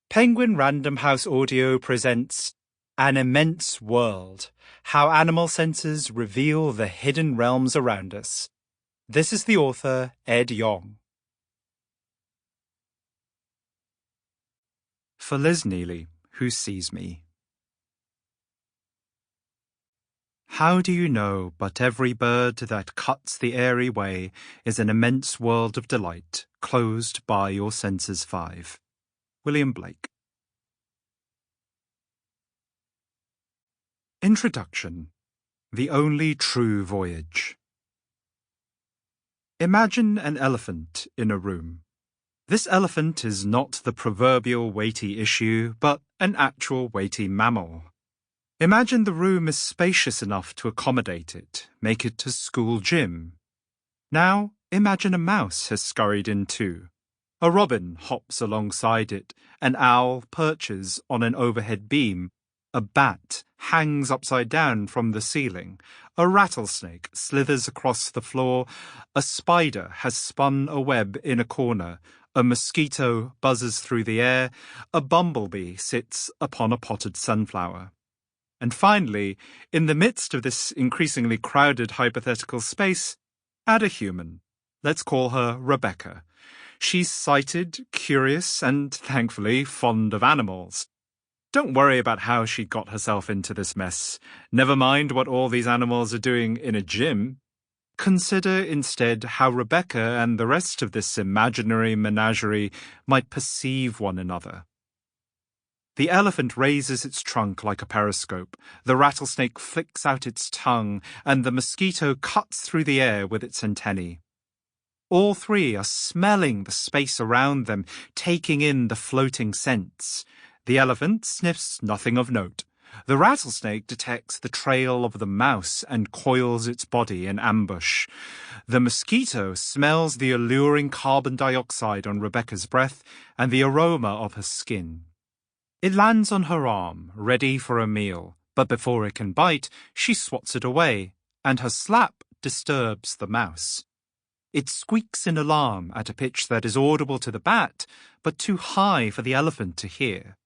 Penguin Random House Audio presents An Immense World, How Animal Senses Reveal the Hidden Realms Around Us. This is the author, Ed Yong. For Liz Neely, who sees me. How do you know but every bird that cuts the airy way is an immense world of delight, closed by your senses 5. William Blake. Introduction. The Only True Voyage. Imagine an elephant in a room. This elephant is not the proverbial weighty issue, but an actual weighty mammal. Imagine the room is spacious enough to accommodate it, make it a school gym. Now, imagine a mouse has scurried in too. A robin hops alongside it, an owl perches on an overhead beam, a bat hangs upside down from the ceiling, a rattlesnake slithers across the floor, a spider has spun a web in a corner, a mosquito buzzes through the air, a bumblebee sits upon a potted sunflower. And finally, in the midst of this increasingly crowded hypothetical space, add a human. Let's call her Rebecca. She's sighted, curious, and, thankfully, fond of animals. Don't worry about how she got herself into this mess. Never mind what all these animals are doing in a gym. Consider instead how Rebecca and the rest of this imaginary menagerie might perceive one another. The elephant raises its trunk like a periscope, the rattlesnake flicks out its tongue, and the mosquito cuts through the air with its antennae. All three are smelling the space around them, taking in the floating scents. The elephant sniffs nothing of note. The rattlesnake detects the trail of the mouse and coils its body in ambush. The mosquito smells the alluring carbon dioxide on Rebecca's breath and the aroma of her skin. It lands on her arm, ready for a meal, but before it can bite, she swats it away, and her slap disturbs the mouse. It squeaks in alarm at a pitch that is audible to the bat, but too high for the elephant to hear.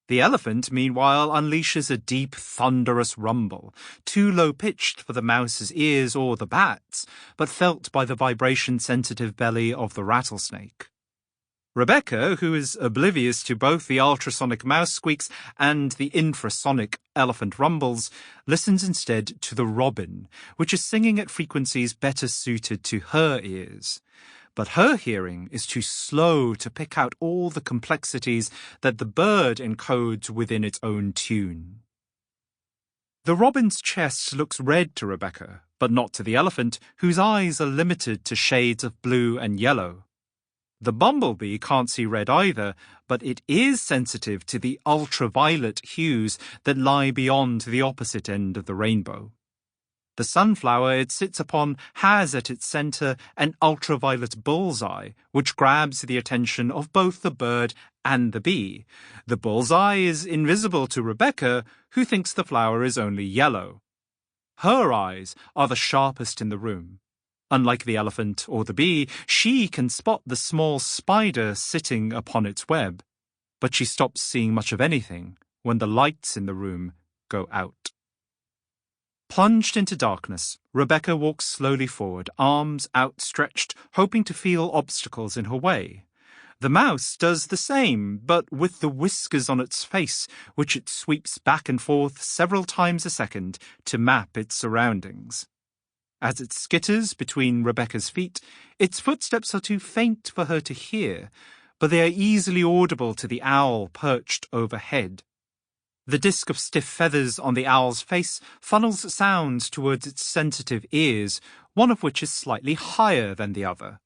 The elephant, meanwhile, unleashes a deep, thunderous rumble, too low-pitched for the mouse's ears or the bat's, but felt by the vibration-sensitive belly of the rattlesnake. Rebecca, who is oblivious to both the ultrasonic mouse squeaks and the infrasonic elephant rumbles, listens instead to the robin, which is singing at frequencies better suited to her ears. But her hearing is too slow to pick out all the complexities that the bird encodes within its own tune. The robin's chest looks red to Rebecca, but not to the elephant, whose eyes are limited to shades of blue and yellow. The bumblebee can't see red either, but it is sensitive to the ultraviolet hues that lie beyond the opposite end of the rainbow. The sunflower it sits upon has at its center an ultraviolet bullseye, which grabs the attention of both the bird and the bee. The bullseye is invisible to Rebecca, who thinks the flower is only yellow. Her eyes are the sharpest in the room. Unlike the elephant or the bee, she can spot the small spider sitting upon its web, but she stops seeing much of anything when the lights in the room go out. Plunged into darkness, Rebecca walks slowly forward, arms outstretched, hoping to feel obstacles in her way. The mouse does the same, but with the whiskers on its face, which it sweeps back and forth several times a second to map its surroundings. As it skitters between Rebecca's feet, its footsteps are too faint for her to hear, but they are easily audible to the owl perched overhead. The disk of stiff feathers on the owl's face funnels sounds towards its sensitive ears, one of which is slightly higher than the other.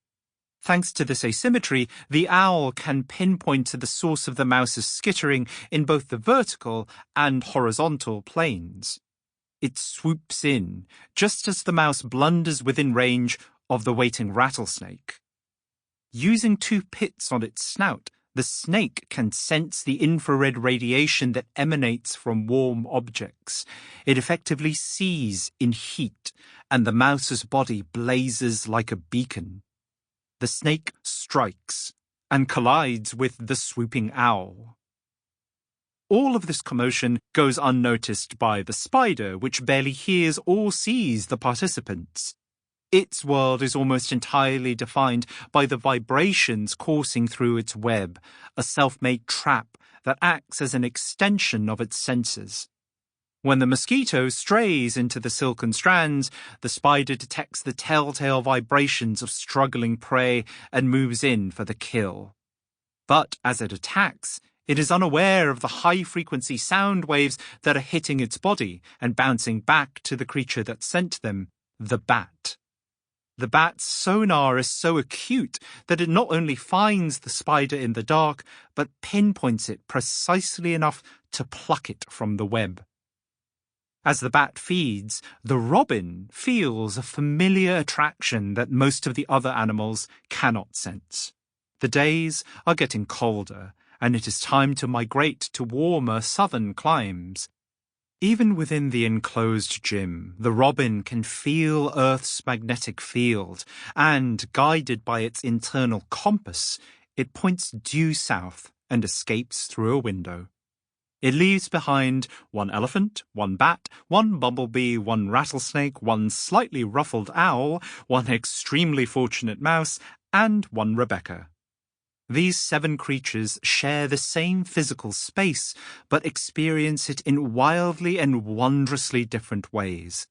Thanks to this asymmetry, the owl can pinpoint to the source of the mouse's skittering in both the vertical and horizontal planes. It swoops in, just as the mouse blunders within range of the waiting rattlesnake. Using 2 pits on its snout, the snake can sense the infrared radiation that emanates from warm objects. It effectively sees in heat, and the mouse's body blazes like a beacon. The snake strikes and collides with the swooping owl. all of this commotion goes unnoticed by the spider, which barely hears or sees the participants. Its world is almost entirely defined by the vibrations coursing through its web, a self-made trap that acts as an extension of its senses. When the mosquito strays into the silken strands, the spider detects the telltale vibrations of struggling prey and moves in for the kill. But as it attacks, it is unaware of the high-frequency sound waves that are hitting its body and bouncing back to the creature that sent them, the bat. The bat's sonar is so acute that it not only finds the spider in the dark, but pinpoints it precisely enough to pluck it from the web. As the bat feeds, the robin feels a familiar attraction that most of the other animals cannot sense. The days are getting colder, and it is time to migrate to warmer southern climes. Even within the enclosed gym, the robin can feel Earth's magnetic field, and, guided by its internal compass, it points due south and escapes through a window. It leaves behind one elephant, one bat, one bumblebee, one rattlesnake, one slightly ruffled owl, one extremely fortunate mouse, and one Rebecca. These 7 creatures share the same physical space, but experience it in wildly and wondrously different ways.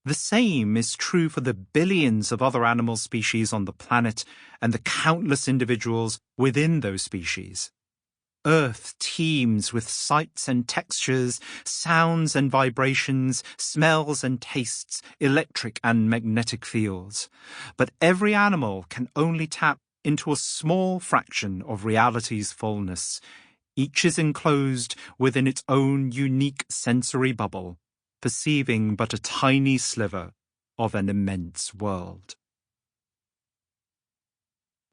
The same is true for the billions of other animal species on the planet and the countless individuals within those species. Earth teems with sights and textures, sounds and vibrations, smells and tastes, electric and magnetic fields. But every animal can only tap into a small fraction of reality's fullness. Each is enclosed within its own unique sensory bubble, perceiving but a tiny sliver of an immense world.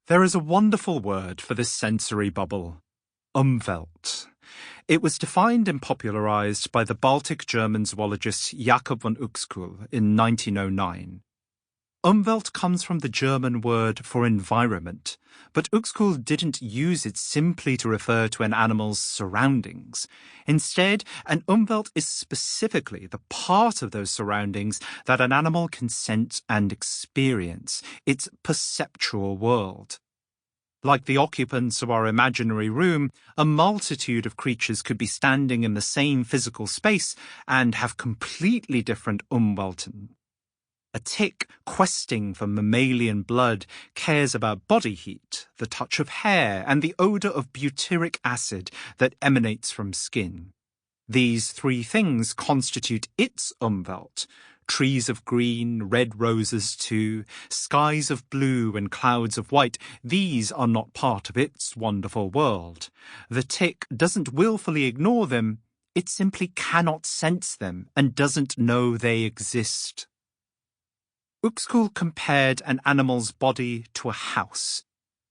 There is a wonderful word for this sensory bubble: Umwelt. It was defined and popularized by the Baltic German zoologist Jakob von Uexküll in 1909. Umwelt comes from the German word for environment, but Uexküll didn't use it simply to refer to an animal's surroundings. Instead, an Umwelt is specifically the part of those surroundings that an animal can sense and experience, its perceptual world. Like the occupants of our imaginary room, a multitude of creatures could be standing in the same physical space and have completely different Umwelten. A tick questing for mammalian blood cares about body heat, the touch of hair, and the odor of butyric acid that emanates from skin. These 3 things constitute its Umwelt: trees of green, red roses too, skies of blue and clouds of white. These are not part of its wonderful world. The tick doesn't willfully ignore them, it simply cannot sense them and doesn't know they exist. Uexküll compared an animal's body to a house.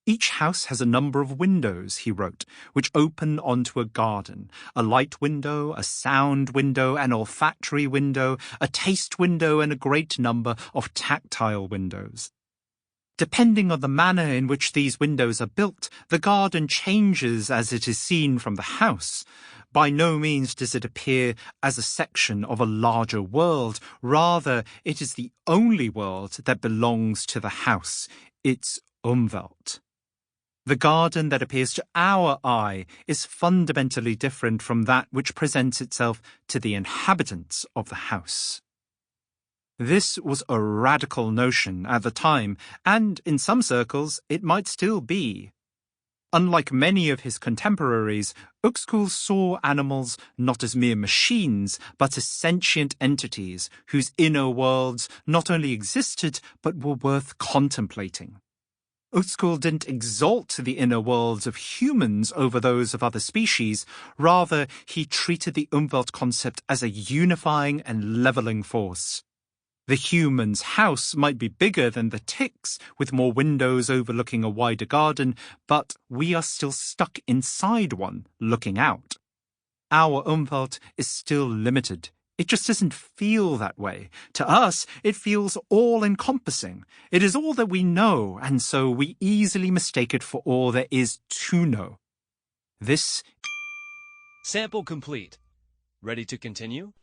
Each house has a number of windows, he wrote, which open onto a garden: a light window, a sound window, an olfactory window, a taste window, and a great number of tactile windows. Depending on the manner in which these windows are built, the garden changes as it is seen from the house. By no means does it appear as a section of a larger world. Rather, it is the only world that belongs to the house, its Umwelt. The garden that appears to our eye is fundamentally different from that which presents itself to the inhabitants of the house. This was a radical notion at the time, and in some circles it might still be. Unlike many of his contemporaries, Uexküll saw animals not as mere machines, but as sentient entities whose inner worlds not only existed, but were worth contemplating. Uexküll didn't exalt the inner worlds of humans over those of other species. Rather, he treated the Umwelt concept as a unifying and leveling force. The human's house might be bigger than the tick's, with more windows overlooking a wider garden, but we are still stuck inside one, looking out. Our Umwelt is still limited. It just doesn't feel that way. To us, it feels all-encompassing. It is all that we know, and so we easily mistake it for all there is to know. This Sample complete. Ready to continue?